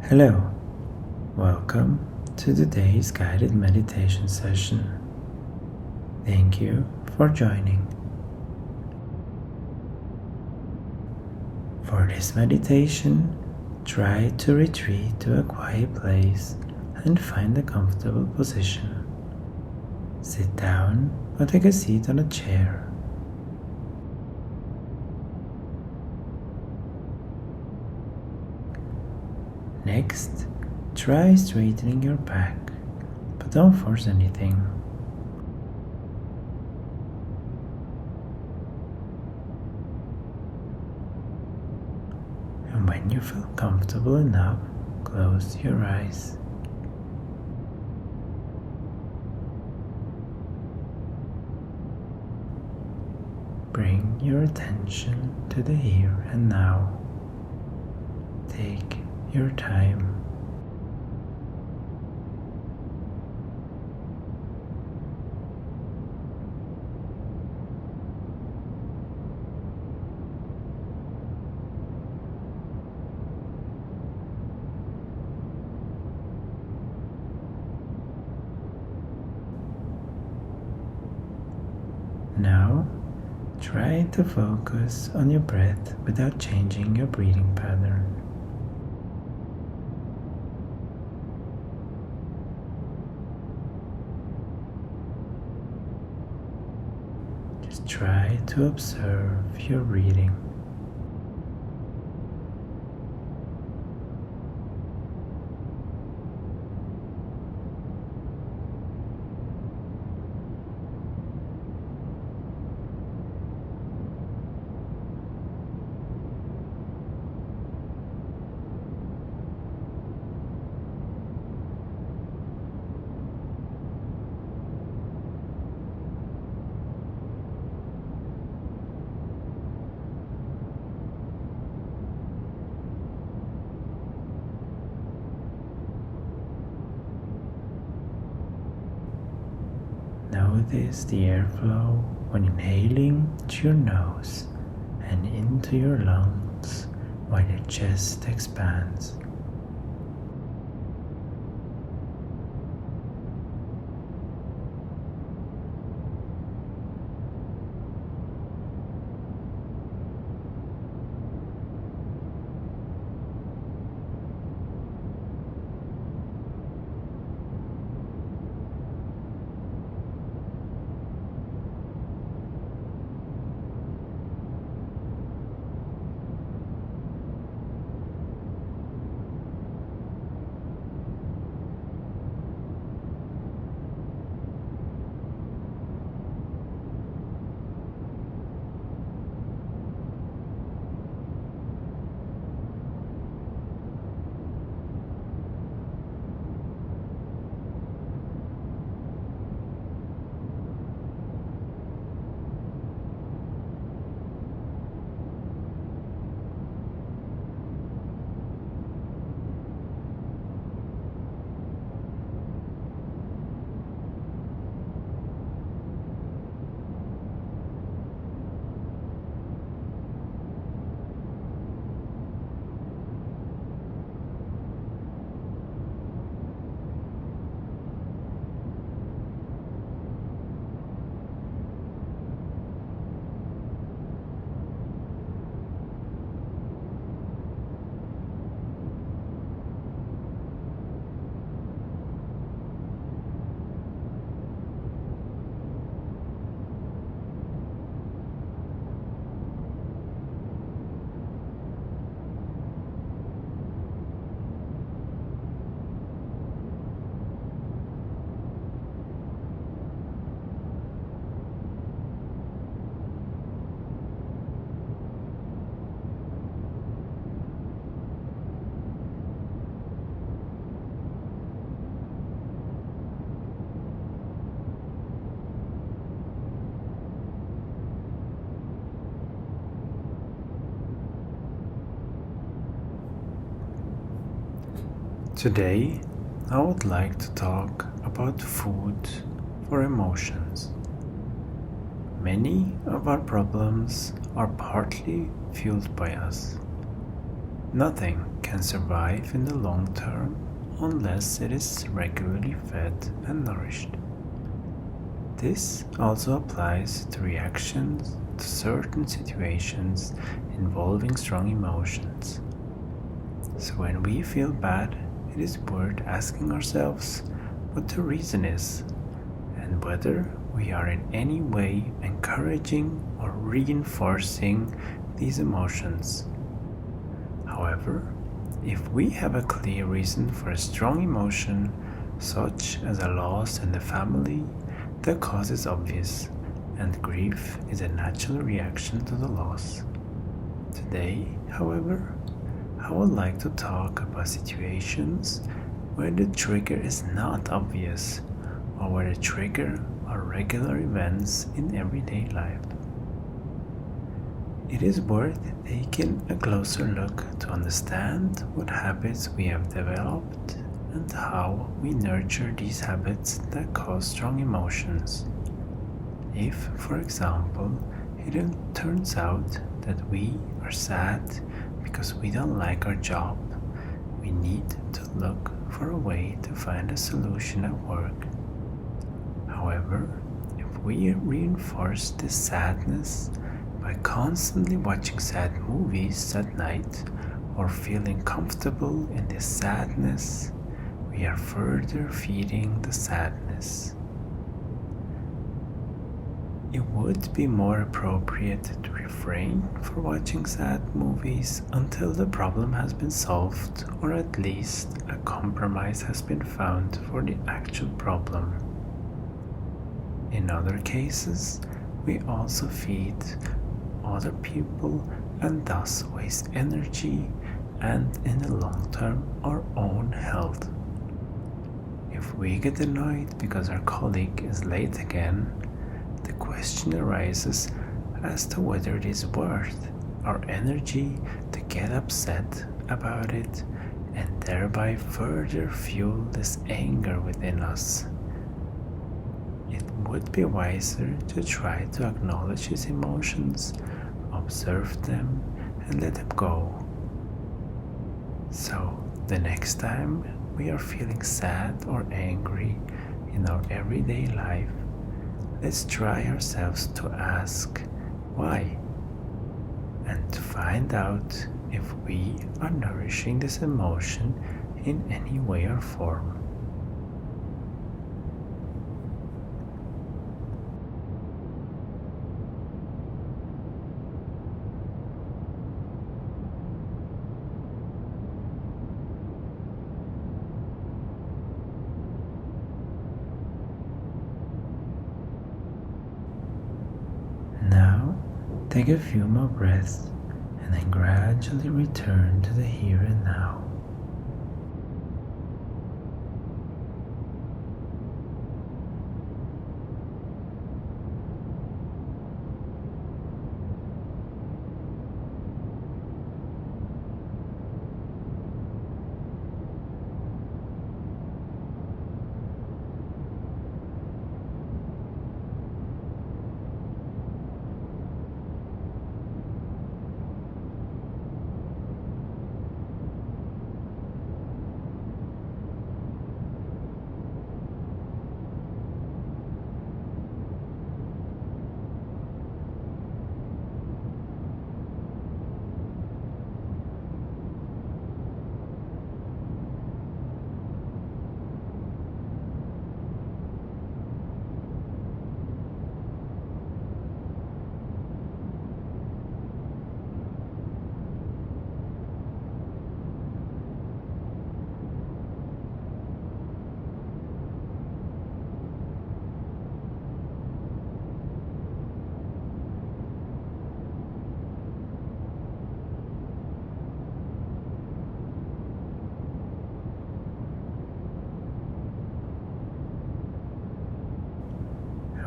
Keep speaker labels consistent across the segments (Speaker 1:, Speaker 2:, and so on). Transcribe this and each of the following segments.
Speaker 1: Hello, welcome to today's guided meditation session. Thank you for joining. For this meditation, try to retreat to a quiet place and find a comfortable position. Sit down or take a seat on a chair. Next, try straightening your back, but don't force anything. And when you feel comfortable enough, close your eyes. Bring your attention to the here and now. Take your time. Now, try to focus on your breath without changing your breathing pattern. Just try to observe your breathing. Notice the airflow when inhaling through your nose and into your lungs while your chest expands. Today, I would like to talk about food for emotions. Many of our problems are partly fueled by us. Nothing can survive in the long term unless it is regularly fed and nourished. This also applies to reactions to certain situations involving strong emotions. So when we feel bad, it is worth asking ourselves what the reason is and whether we are in any way encouraging or reinforcing these emotions. However, if we have a clear reason for a strong emotion, such as a loss in the family, the cause is obvious, and grief is a natural reaction to the loss. Today, however, I would like to talk about situations where the trigger is not obvious, or where the trigger are regular events in everyday life. It is worth taking a closer look to understand what habits we have developed and how we nurture these habits that cause strong emotions. If, for example, it turns out that we are sad because we don't like our job, we need to look for a way to find a solution at work. However, if we reinforce this sadness by constantly watching sad movies at night or feeling comfortable in this sadness, we are further feeding the sadness. It would be more appropriate to refrain from watching sad movies until the problem has been solved, or at least a compromise has been found for the actual problem. In other cases, we also feed other people and thus waste energy and, in the long term, our own health. If we get annoyed because our colleague is late again, the question arises as to whether it is worth our energy to get upset about it and thereby further fuel this anger within us. It would be wiser to try to acknowledge his emotions, observe them, and let them go. So, the next time we are feeling sad or angry in our everyday life, let's try ourselves to ask why, and to find out if we are nourishing this emotion in any way or form. Now, take a few more breaths and then gradually return to the here and now.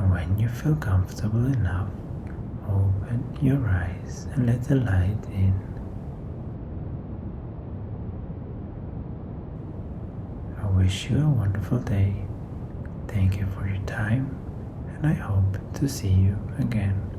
Speaker 1: When you feel comfortable enough, open your eyes and let the light in. I wish you a wonderful day. Thank you for your time, and I hope to see you again.